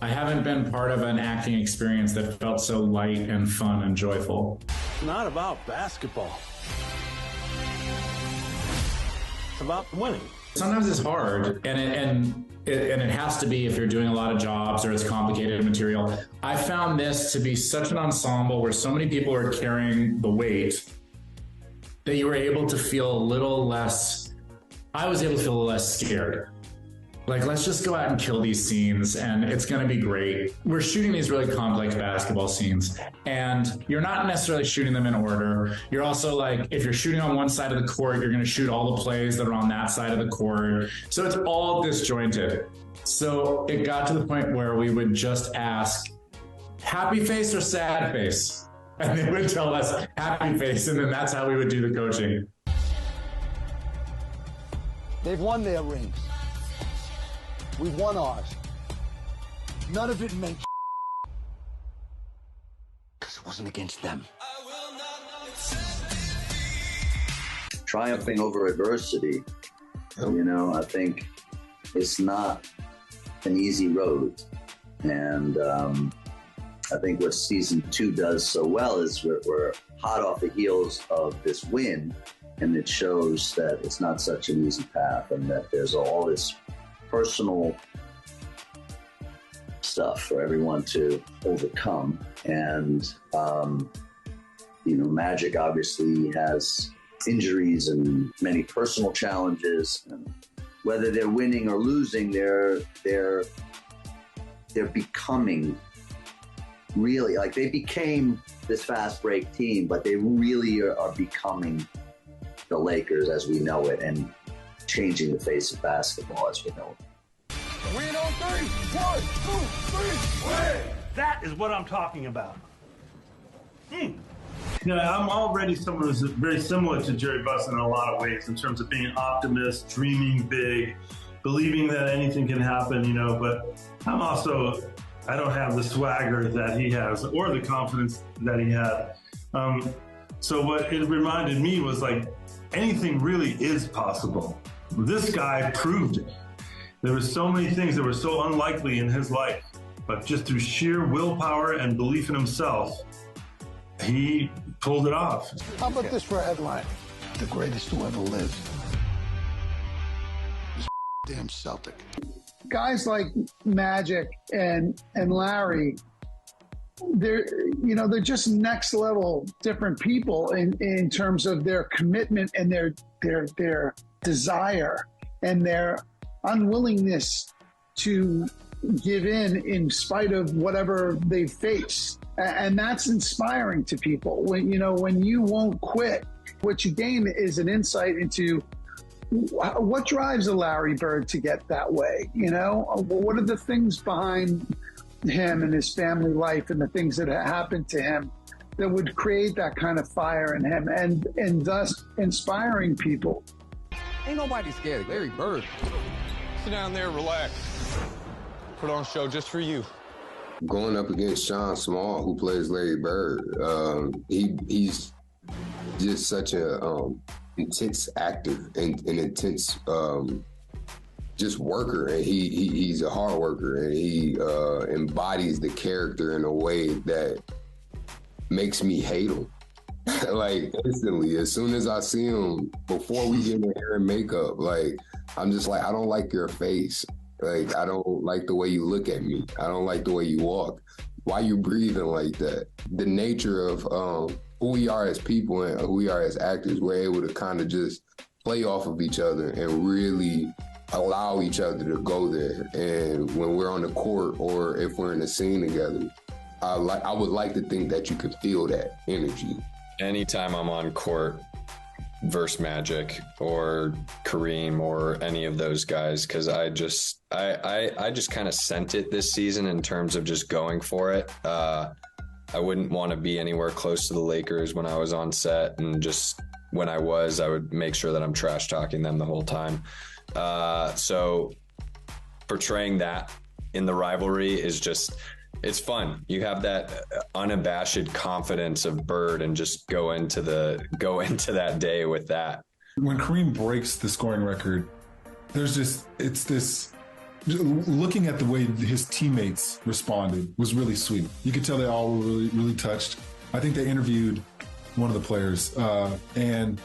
I haven't been part of an acting experience that felt so light and fun and joyful. It's not about basketball. It's about winning. Sometimes it's hard, and it has to be if you're doing a lot of jobs or it's complicated material. I found this to be such an ensemble where so many people are carrying the weight that you were able to feel a little less, I was able to feel a little less scared. Like, let's just go out and kill these scenes and it's going to be great. We're shooting these really complex basketball scenes and you're not necessarily shooting them in order. You're also like, if you're shooting on one side of the court, you're going to shoot all the plays that are on that side of the court. So it's all disjointed. So it got to the point where we would just ask, happy face or sad face? And they would tell us happy face, and then that's how we would do the coaching. They've won their rings. We've won ours. None of it meant because it wasn't against them. Triumphing over adversity, you know, I think it's not an easy road. And I think what season 2 does so well is we're hot off the heels of this win, and it shows that it's not such an easy path and that there's all this personal stuff for everyone to overcome. And, you know, Magic obviously has injuries and many personal challenges. And whether they're winning or losing, they're becoming really, like, they became this fast break team, but they really are becoming the Lakers as we know it and changing the face of basketball as we know it. Win on 3. 1, 2, 3, win! That is what I'm talking about. You know, I'm already someone who's very similar to Jerry Buss in a lot of ways in terms of being an optimist, dreaming big, believing that anything can happen, you know, but I'm also, I don't have the swagger that he has or the confidence that he had. So what it reminded me was, like, anything really is possible. This guy proved it. There were so many things that were so unlikely in his life, but just through sheer willpower and belief in himself, he pulled it off. How about this for a headline? The greatest who ever lived. This damn Celtic. Guys like Magic and Larry, they're just next level different people in terms of their commitment and their desire and their unwillingness to give in spite of whatever they face. And that's inspiring to people. When you won't quit, what you gain is an insight into what drives a Larry Bird to get that way. You know, what are the things behind him and his family life and the things that happened to him that would create that kind of fire in him and thus inspiring people. Ain't nobody scared of Larry Bird. Sit down there, relax. Put on a show just for you. Going up against Sean Small, who plays Larry Bird, he's just such a intense actor and an intense just worker, and he's a hard worker, and he embodies the character in a way that makes me hate him. Like, instantly, as soon as I see him, before we get in hair and makeup, like, I'm just like, I don't like your face. Like, I don't like the way you look at me. I don't like the way you walk. Why you breathing like that? The nature of who we are as people and who we are as actors, we're able to kind of just play off of each other and really allow each other to go there. And when we're on the court or if we're in a scene together, I would like to think that you could feel that energy. Anytime I'm on court versus Magic or Kareem or any of those guys, because I just kind of sent it this season in terms of just going for it. I wouldn't want to be anywhere close to the Lakers when I was on set, and just when I would make sure that I'm trash talking them the whole time. So portraying that in the rivalry is just, it's fun. You have that unabashed confidence of Bird and just go into that day with that. When Kareem breaks the scoring record, it's this looking at the way his teammates responded was really sweet. You could tell they all were really, really touched. I think they interviewed one of the players, and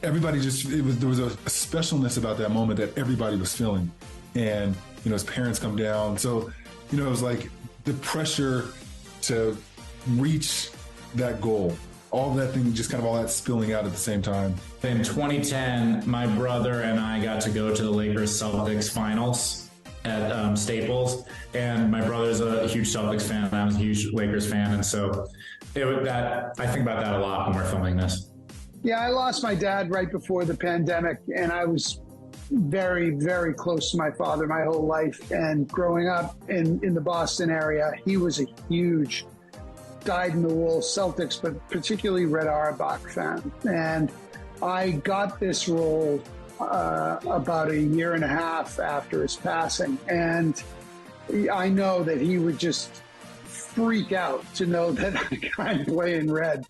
everybody there was a specialness about that moment that everybody was feeling. And, his parents come down. So, it was like the pressure to reach that goal, all that thing, just kind of all that spilling out at the same time. In 2010, my brother and I got to go to the Lakers Celtics finals at Staples, and my brother's a huge Celtics fan. I'm a huge Lakers fan, and so I think about that a lot when we're filming this. Yeah, I lost my dad right before the pandemic, and I was very, very close to my father my whole life. And growing up in the Boston area, he was a huge dyed-in-the-wool Celtics, but particularly Red Auerbach fan. And I got this role about a year and a half after his passing. And I know that he would just freak out to know that I kind of play in red.